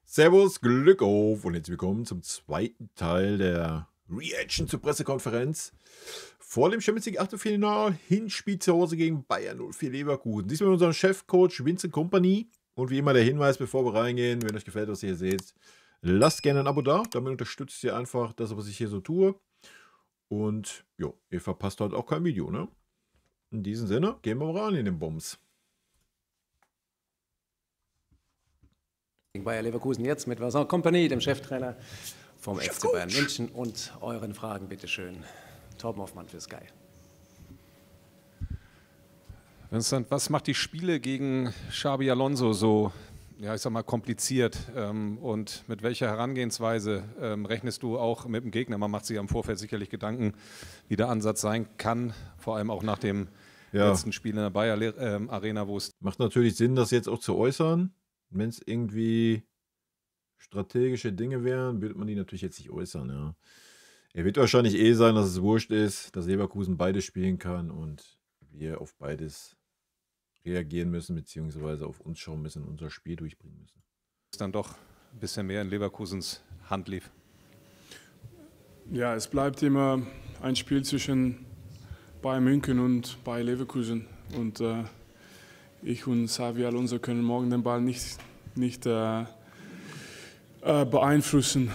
Servus, Glück auf und jetzt willkommen zum zweiten Teil der Reaction zur Pressekonferenz vor dem Champions League Achtelfinale. Hinspiel zu Hause gegen Bayern 04 Leverkusen. Diesmal mit unserem Chefcoach Vincent Kompany. Und wie immer der Hinweis, bevor wir reingehen, wenn euch gefällt, was ihr hier seht, lasst gerne ein Abo da. Damit unterstützt ihr einfach das, was ich hier so tue. Und jo, ihr verpasst halt auch kein Video, ne? In diesem Sinne, gehen wir mal rein in den Bums. Bayer Leverkusen jetzt mit Vincent Kompany, dem Cheftrainer vom FC Bayern München, und euren Fragen bitteschön. Torben Hoffmann für Sky. Vincent, was macht die Spiele gegen Xabi Alonso so, ja, ich sag mal, kompliziert, und mit welcher Herangehensweise rechnest du auch mit dem Gegner? Man macht sich am Vorfeld sicherlich Gedanken, wie der Ansatz sein kann, vor allem auch nach dem letzten Spiel in der Bayer Arena, wo es... Macht natürlich Sinn, das jetzt auch zu äußern. Wenn es irgendwie strategische Dinge wären, würde man die natürlich jetzt nicht äußern. Ja. Er wird wahrscheinlich sagen, dass es wurscht ist, dass Leverkusen beides spielen kann und wir auf beides reagieren müssen, beziehungsweise auf uns schauen müssen und unser Spiel durchbringen müssen. Dann doch ein bisschen mehr in Leverkusens Hand lief. Ja, es bleibt immer ein Spiel zwischen Bayern München und Bayer Leverkusen. Und ich und Xabi Alonso können morgen den Ball nicht beeinflussen.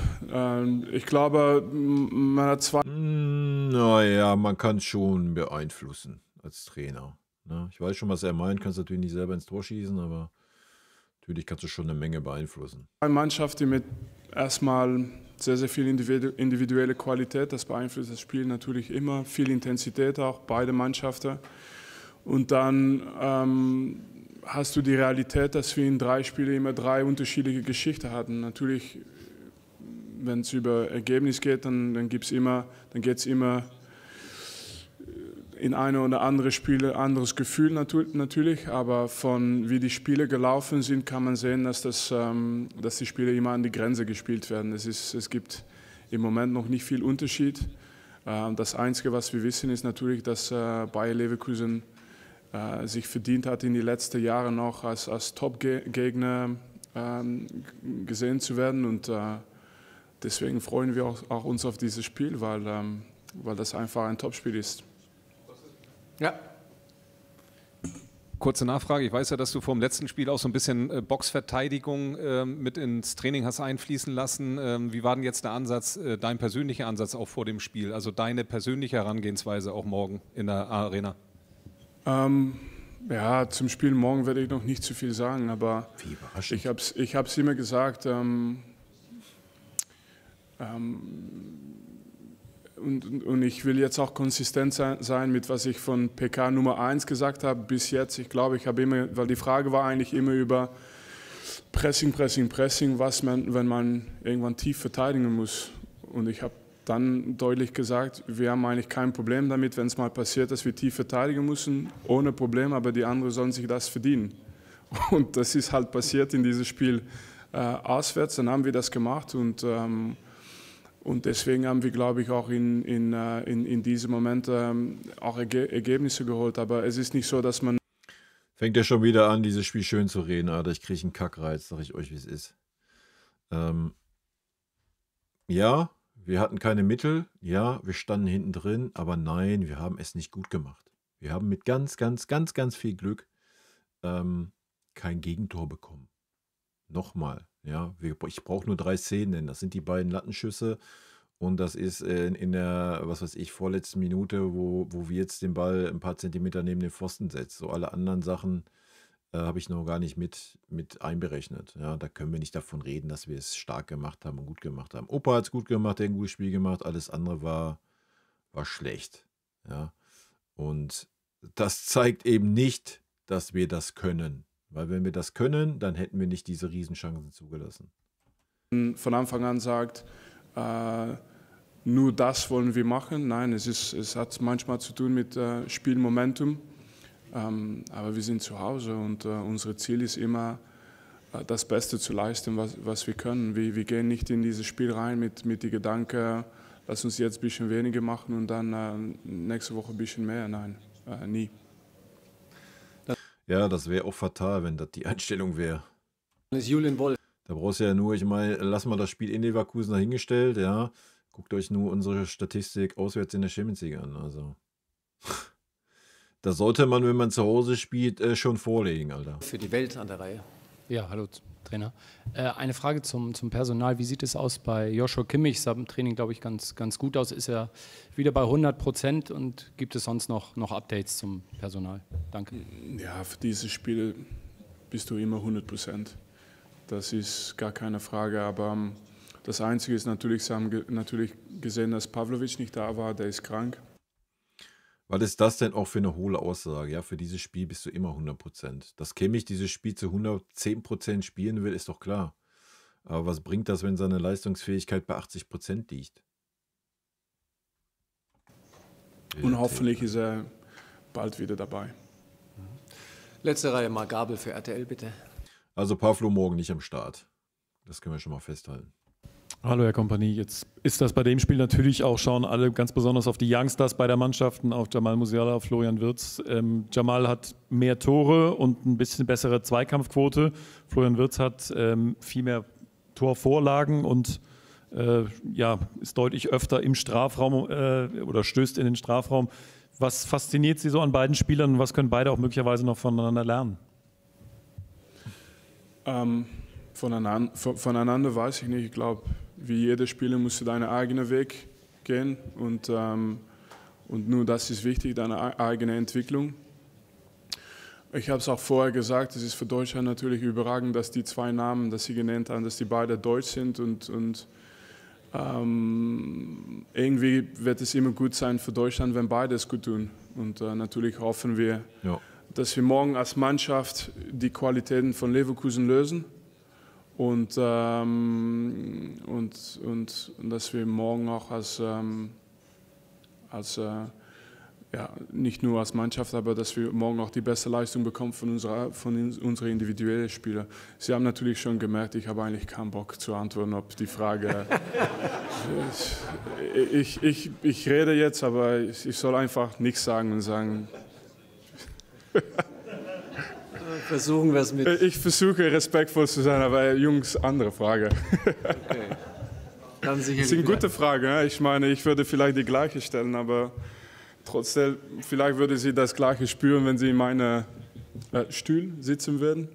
Ich glaube, man hat zwei... Naja, man kann es schon beeinflussen als Trainer. Ne? Ich weiß schon, was er meint, kannst natürlich nicht selber ins Tor schießen, aber natürlich kannst du schon eine Menge beeinflussen. Eine Mannschaft, die mit erstmal sehr, sehr viel individuelle Qualität, das beeinflusst das Spiel natürlich immer, viel Intensität auch, beide Mannschaften. Und dann hast du die Realität, dass wir in 3 Spielen immer 3 unterschiedliche Geschichten hatten. Natürlich, wenn es über Ergebnis geht, dann geht es immer in eine oder andere Spiele anderes Gefühl natürlich. Aber von wie die Spiele gelaufen sind, kann man sehen, dass die Spiele immer an die Grenze gespielt werden. Es gibt im Moment noch nicht viel Unterschied. Das Einzige, was wir wissen, ist natürlich, dass Bayer Leverkusen sich verdient hat, in die letzten Jahre noch als Top-Gegner gesehen zu werden. Und deswegen freuen wir auch uns auf dieses Spiel, weil das einfach ein Top-Spiel ist. Ja. Kurze Nachfrage. Ich weiß ja, dass du vor dem letzten Spiel auch so ein bisschen Boxverteidigung mit ins Training hast einfließen lassen. Wie war denn jetzt der Ansatz, dein persönlicher Ansatz auch vor dem Spiel? Also deine persönliche Herangehensweise auch morgen in der Arena? Ja, zum Spiel morgen werde ich noch nicht zu viel sagen, aber ich hab's immer gesagt. Und ich will jetzt auch konsistent sein mit was ich von PK Nummer 1 gesagt habe bis jetzt. Ich glaube, ich habe immer, weil die Frage war eigentlich immer über Pressing, wenn man irgendwann tief verteidigen muss. Und ich habe dann deutlich gesagt, wir haben eigentlich kein Problem damit, wenn es mal passiert, dass wir tief verteidigen müssen, ohne Problem, aber die anderen sollen sich das verdienen. Und das ist halt passiert in diesem Spiel auswärts, dann haben wir das gemacht und deswegen haben wir, glaube ich, auch in diesem Moment auch Ergebnisse geholt. Aber es ist nicht so, dass man... Fängt ja schon wieder an, dieses Spiel schön zu reden, Alter. Ich kriege einen Kackreiz, sag ich euch, wie es ist. Ja, wir hatten keine Mittel. Ja, wir standen hinten drin. Aber nein, wir haben es nicht gut gemacht. Wir haben mit ganz viel Glück kein Gegentor bekommen. Nochmal. Ja, ich brauche nur 3 Szenen. Das sind die beiden Lattenschüsse und das ist in der, was weiß ich, vorletzten Minute, wo wir jetzt den Ball ein paar Zentimeter neben den Pfosten setzen. So alle anderen Sachen habe ich noch gar nicht mit einberechnet. Ja, da können wir nicht davon reden, dass wir es stark gemacht haben und gut gemacht haben. Opa hat es gut gemacht, der hat ein gutes Spiel gemacht. Alles andere war schlecht. Ja, und das zeigt eben nicht, dass wir das können. Weil wenn wir das können, dann hätten wir nicht diese Riesenchancen zugelassen. Von Anfang an sagt, nur das wollen wir machen. Nein, es hat manchmal zu tun mit Spielmomentum. Aber wir sind zu Hause und unser Ziel ist immer, das Beste zu leisten, was wir können. Wir gehen nicht in dieses Spiel rein mit dem Gedanken, lass uns jetzt ein bisschen weniger machen und dann nächste Woche ein bisschen mehr. Nein, nie. Ja, das wäre auch fatal, wenn das die Einstellung wäre. Das ist Julian Wolf. Da brauchst du ja nur, ich meine, lass mal das Spiel in Leverkusen dahingestellt, ja. Guckt euch nur unsere Statistik auswärts in der Champions League an. Also, da sollte man, wenn man zu Hause spielt, schon vorlegen, Alter. Für die Welt an der Reihe. Ja, hallo Trainer. Eine Frage zum Personal. Wie sieht es aus bei Joshua Kimmich? Sah im Training, glaube ich, ganz gut aus. Ist er wieder bei 100% und gibt es sonst noch Updates zum Personal? Danke. Ja, für dieses Spiel bist du immer 100%. Das ist gar keine Frage. Aber das Einzige ist natürlich, sie haben natürlich gesehen, dass Pavlovic nicht da war. Der ist krank. Was ist das denn auch für eine hohle Aussage? Ja, für dieses Spiel bist du immer 100%. Dass Kimmich dieses Spiel zu 110% spielen will, ist doch klar. Aber was bringt das, wenn seine Leistungsfähigkeit bei 80% liegt? Und hoffentlich ist er bald wieder dabei. Letzte Reihe, Marc Gabel für RTL, bitte. Also Pavlo morgen nicht am Start. Das können wir schon mal festhalten. Hallo Herr Kompanie, jetzt ist das bei dem Spiel natürlich auch, schauen alle ganz besonders auf die Youngstars beider Mannschaften, auf Jamal Musiala, auf Florian Wirtz. Jamal hat mehr Tore und ein bisschen bessere Zweikampfquote. Florian Wirtz hat viel mehr Torvorlagen und ist deutlich öfter im Strafraum oder stößt in den Strafraum. Was fasziniert Sie so an beiden Spielern und was können beide auch möglicherweise noch voneinander lernen? Voneinander weiß ich nicht. Ich glaube, wie jeder Spieler musst du deinen eigenen Weg gehen und nur das ist wichtig, deine eigene Entwicklung. Ich habe es auch vorher gesagt, es ist für Deutschland natürlich überragend, dass die zwei Namen, die Sie genannt haben, dass die beide deutsch sind und irgendwie wird es immer gut sein für Deutschland, wenn beide es gut tun. Und natürlich hoffen wir, dass wir morgen als Mannschaft die Qualitäten von Leverkusen lösen. Und dass wir morgen auch nicht nur als Mannschaft, aber dass wir morgen auch die beste Leistung bekommen von unseren individuellen Spielern. Sie haben natürlich schon gemerkt, ich habe eigentlich keinen Bock zu antworten auf die Frage. ich rede jetzt, aber ich soll einfach nichts sagen und sagen. Versuchen wir es mit. Ich versuche respektvoll zu sein, aber Jungs, andere Frage. Okay. Das sind gute Fragen. Ja? Ich meine, ich würde vielleicht die gleiche stellen, aber trotzdem, vielleicht würde sie das Gleiche spüren, wenn sie in meinem Stuhl sitzen würden.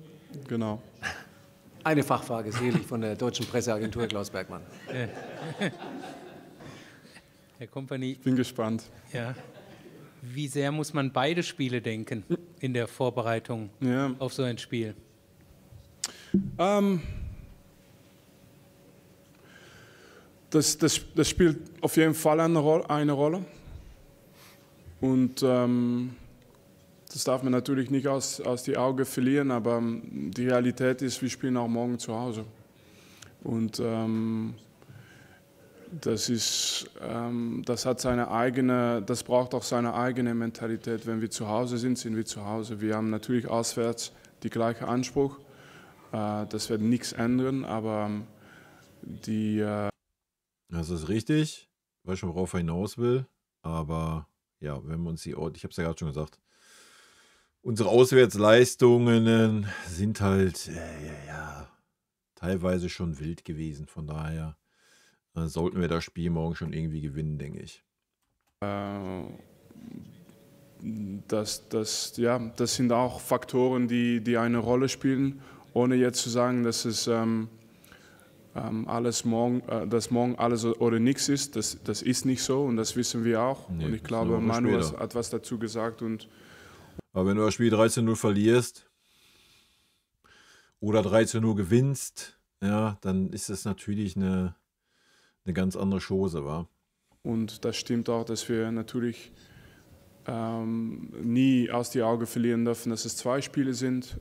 Genau. Eine Fachfrage, Selig von der Deutschen Presseagentur, Klaus Bergmann. Herr Kompanie. Ich bin gespannt. Ja. Wie sehr muss man beide Spiele denken in der Vorbereitung auf so ein Spiel? Das spielt auf jeden Fall eine Rolle. Und das darf man natürlich nicht aus die Augen verlieren, aber die Realität ist, wir spielen auch morgen zu Hause. Und das braucht auch seine eigene Mentalität. Wenn wir zu Hause sind, sind wir zu Hause. Wir haben natürlich auswärts den gleichen Anspruch. Das wird nichts ändern, aber Das ist richtig, weiß schon, worauf er hinaus will. Aber ja, wenn wir uns ich habe es ja gerade schon gesagt, unsere Auswärtsleistungen sind halt teilweise schon wild gewesen. Von daher sollten wir das Spiel morgen schon irgendwie gewinnen, denke ich. Das sind auch Faktoren, die eine Rolle spielen, ohne jetzt zu sagen, dass es dass morgen alles oder nichts ist. Das ist nicht so und das wissen wir auch. Nee, und ich glaube, Manu hat was dazu gesagt. Aber wenn du das Spiel 13-0 verlierst oder 13-0 gewinnst, ja, dann ist das natürlich eine ganz andere Chose, wa? Und das stimmt auch, dass wir natürlich nie aus die Augen verlieren dürfen, dass es 2 Spiele sind.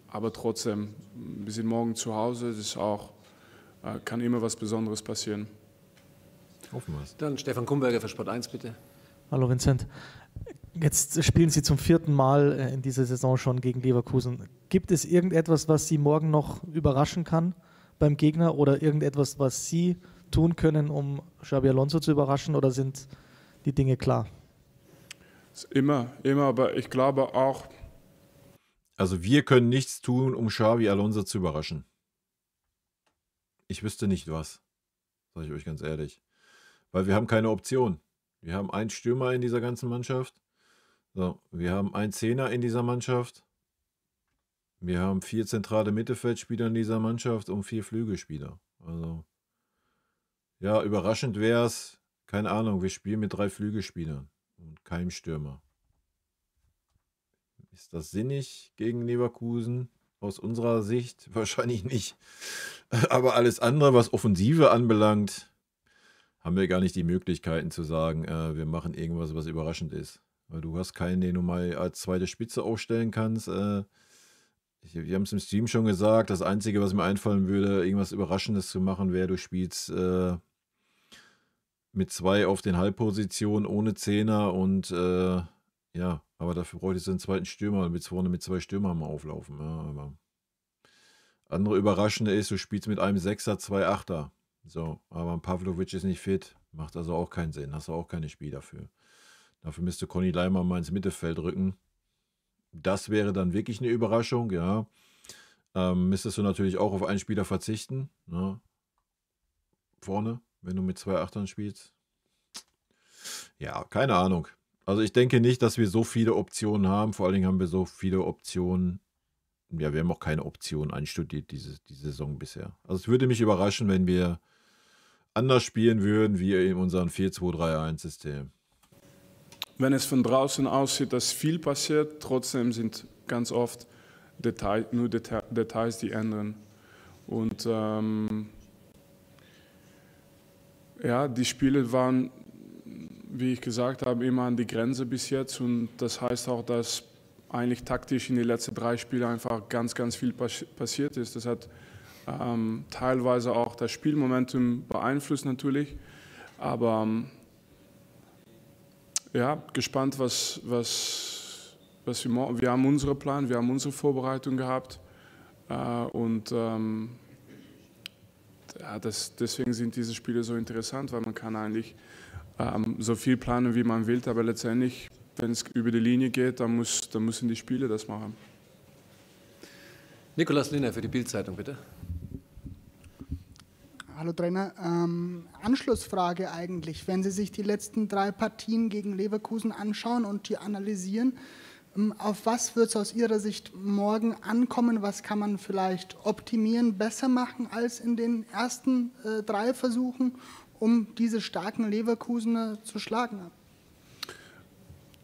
Aber trotzdem, wir sind morgen zu Hause, das ist auch, kann immer was Besonderes passieren. Hoffen wir es. Dann Stefan Kumberger für Sport 1, bitte. Hallo Vincent. Jetzt spielen Sie zum 4. Mal in dieser Saison schon gegen Leverkusen. Gibt es irgendetwas, was Sie morgen noch überraschen kann beim Gegner oder irgendetwas, was Sie tun können, um Xabi Alonso zu überraschen, oder sind die Dinge klar? Immer, aber ich glaube auch. Also wir können nichts tun, um Xabi Alonso zu überraschen. Ich wüsste nicht was, sage ich euch ganz ehrlich. Weil wir haben keine Option. Wir haben einen Stürmer in dieser ganzen Mannschaft. So, wir haben einen Zehner in dieser Mannschaft. Wir haben 4 zentrale Mittelfeldspieler in dieser Mannschaft und 4 Flügelspieler. Also, ja, überraschend wäre es, keine Ahnung, wir spielen mit 3 Flügelspielern und keinem Stürmer. Ist das sinnig gegen Leverkusen? Aus unserer Sicht wahrscheinlich nicht. Aber alles andere, was Offensive anbelangt, haben wir gar nicht die Möglichkeiten zu sagen, wir machen irgendwas, was überraschend ist. Weil du hast keinen, den du mal als zweite Spitze aufstellen kannst. Wir haben es im Stream schon gesagt, das Einzige, was mir einfallen würde, irgendwas Überraschendes zu machen, wäre, du spielst mit 2 auf den Halbpositionen ohne Zehner und ja, aber dafür bräuchtest du einen zweiten Stürmer, damit vorne mit 2 Stürmern mal auflaufen. Ja, aber andere Überraschende ist, du spielst mit einem Sechser, 2 Achter. So, aber Pavlovic ist nicht fit, macht also auch keinen Sinn, hast du auch keine Spiel dafür. Dafür müsste Conny Leimer mal ins Mittelfeld rücken. Das wäre dann wirklich eine Überraschung, ja. Müsstest du natürlich auch auf einen Spieler verzichten, ne? Vorne, wenn du mit 2 Achtern spielst. Ja, keine Ahnung. Also ich denke nicht, dass wir so viele Optionen haben. Vor allen Dingen haben wir so viele Optionen. Ja, wir haben auch keine Optionen einstudiert diese Saison bisher. Also es würde mich überraschen, wenn wir anders spielen würden, wie in unserem 4-2-3-1-System. Wenn es von draußen aussieht, dass viel passiert, trotzdem sind ganz oft Details, die ändern. Und ja, die Spiele waren, wie ich gesagt habe, immer an die Grenze bis jetzt. Und das heißt auch, dass eigentlich taktisch in den letzten 3 Spielen einfach ganz, ganz viel passiert ist. Das hat teilweise auch das Spielmomentum beeinflusst natürlich. Aber ja, gespannt, was wir machen. Wir haben unseren Plan, wir haben unsere Vorbereitung gehabt. Und ja, deswegen sind diese Spiele so interessant, weil man kann eigentlich so viel planen, wie man will, aber letztendlich, wenn es über die Linie geht, dann müssen die Spieler das machen. Nikolaus Linner für die Bild-Zeitung, bitte. Hallo Trainer, Anschlussfrage eigentlich. Wenn Sie sich die letzten 3 Partien gegen Leverkusen anschauen und die analysieren, auf was wird es aus Ihrer Sicht morgen ankommen? Was kann man vielleicht optimieren, besser machen als in den ersten 3 Versuchen, um diese starken Leverkusener zu schlagen?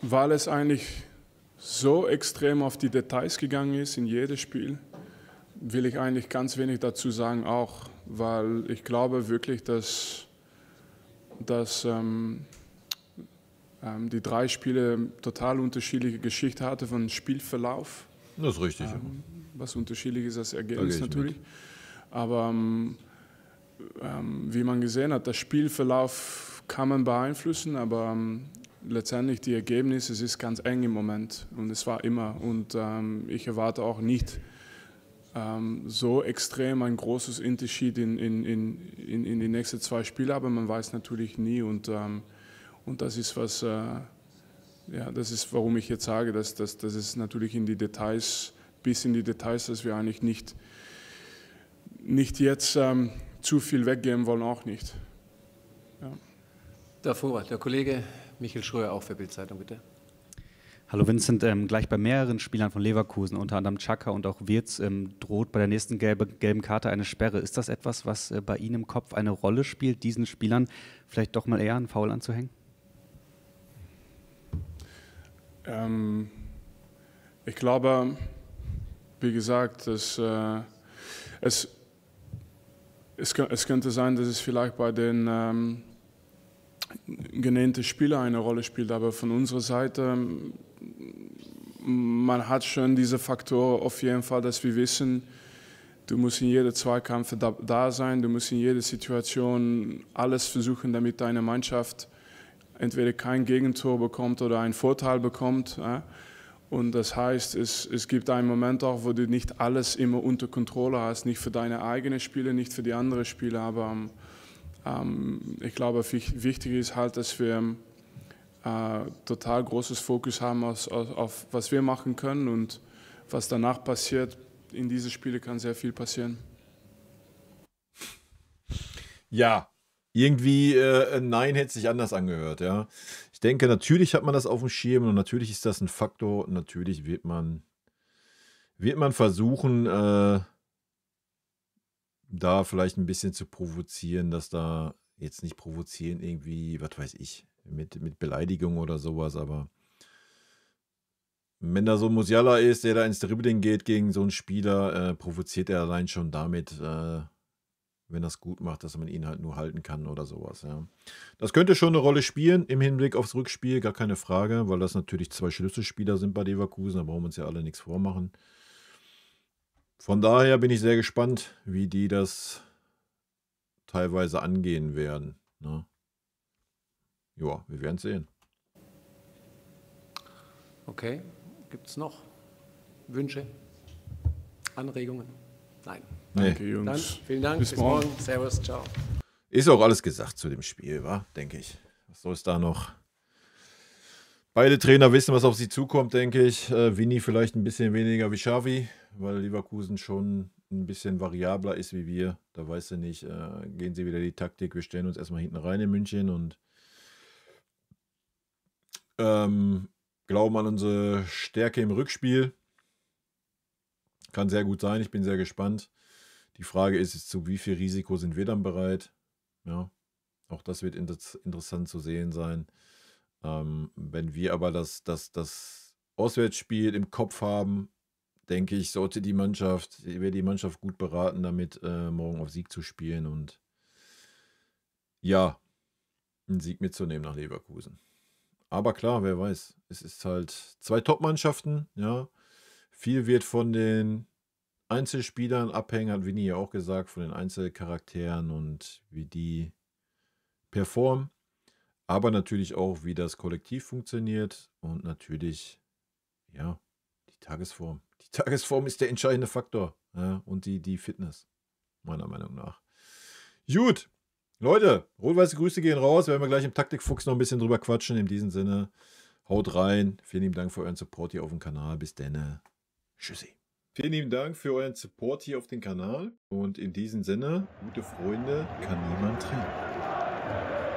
Weil es eigentlich so extrem auf die Details gegangen ist in jedes Spiel, will ich eigentlich ganz wenig dazu sagen auch, weil ich glaube wirklich, dass die 3 Spiele total unterschiedliche Geschichte hatte von Spielverlauf. Das ist richtig. Was unterschiedlich ist das Ergebnis natürlich. Aber wie man gesehen hat, das Spielverlauf kann man beeinflussen, aber letztendlich die Ergebnisse, es ist ganz eng im Moment und es war immer. Und ich erwarte auch nicht so extrem ein großes Unterschied in die nächsten 2 Spiele, aber man weiß natürlich nie und das ist was, ja, das ist, warum ich jetzt sage, dass es natürlich in die Details, bis in die Details, dass wir eigentlich nicht jetzt zu viel weggeben wollen, auch nicht. Ja. Davor der Kollege Michael Schröer auch für Bild-Zeitung, bitte. Hallo Vincent, gleich bei mehreren Spielern von Leverkusen, unter anderem Xhaka und auch Wirtz, droht bei der nächsten gelben Karte eine Sperre. Ist das etwas, was bei Ihnen im Kopf eine Rolle spielt, diesen Spielern vielleicht doch mal eher einen Foul anzuhängen? Ich glaube, wie gesagt, es könnte sein, dass es vielleicht bei den genannten Spielern eine Rolle spielt, aber von unserer Seite, man hat schon diese Faktoren auf jeden Fall, dass wir wissen, du musst in jedem Zweikampf da sein, du musst in jeder Situation alles versuchen, damit deine Mannschaft entweder kein Gegentor bekommt oder einen Vorteil bekommt. Ja? Und das heißt, es gibt einen Moment auch, wo du nicht alles immer unter Kontrolle hast, nicht für deine eigenen Spieler, nicht für die anderen Spieler, aber ich glaube, wichtig ist halt, dass wir total großes Fokus haben auf was wir machen können und was danach passiert. In diesen Spielen kann sehr viel passieren. Ja, irgendwie nein hätte sich anders angehört, ja. Ich denke, natürlich hat man das auf dem Schirm und natürlich ist das ein Faktor und natürlich wird man versuchen, da vielleicht ein bisschen zu provozieren, dass da jetzt nicht provozieren irgendwie, was weiß ich, mit Beleidigung oder sowas, aber wenn da so ein Musiala ist, der da ins Dribbling geht gegen so einen Spieler, provoziert er allein schon damit, wenn er es gut macht, dass man ihn halt nur halten kann oder sowas, ja. Das könnte schon eine Rolle spielen im Hinblick aufs Rückspiel, gar keine Frage, weil das natürlich 2 Schlüsselspieler sind bei Leverkusen, da brauchen wir uns ja alle nichts vormachen. Von daher bin ich sehr gespannt, wie die das teilweise angehen werden, ne? Ja, wir werden sehen. Okay, gibt es noch Wünsche, Anregungen? Nein. Nee. Danke, Jungs. Dann vielen Dank, Bis bis morgen. Servus, ciao. Ist auch alles gesagt zu dem Spiel, wa? Denke ich. Was soll es da noch? Beide Trainer wissen, was auf sie zukommt, denke ich. Vinny vielleicht ein bisschen weniger wie Xavi, weil Leverkusen schon ein bisschen variabler ist wie wir. Da weißt du nicht, gehen sie wieder die Taktik, wir stellen uns erstmal hinten rein in München und glauben an unsere Stärke im Rückspiel. Kann sehr gut sein, ich bin sehr gespannt. Die Frage ist, zu wie viel Risiko sind wir dann bereit? Ja, auch das wird interessant zu sehen sein. Wenn wir aber das Auswärtsspiel im Kopf haben, denke ich, wäre die Mannschaft gut beraten, damit morgen auf Sieg zu spielen und ja, einen Sieg mitzunehmen nach Leverkusen. Aber klar, wer weiß, es ist halt 2 Top-Mannschaften, ja. Viel wird von den Einzelspielern abhängen, hat Vinny ja auch gesagt, von den Einzelcharakteren und wie die performen. Aber natürlich auch, wie das Kollektiv funktioniert und natürlich, ja, die Tagesform. Die Tagesform ist der entscheidende Faktor, ja, und die Fitness, meiner Meinung nach. Gut, Leute, rot-weiße Grüße gehen raus. Werden wir gleich im Taktikfuchs noch ein bisschen drüber quatschen. In diesem Sinne, haut rein. Vielen lieben Dank für euren Support hier auf dem Kanal. Bis dann. Tschüssi. Vielen lieben Dank für euren Support hier auf dem Kanal. Und in diesem Sinne, gute Freunde kann niemand trennen.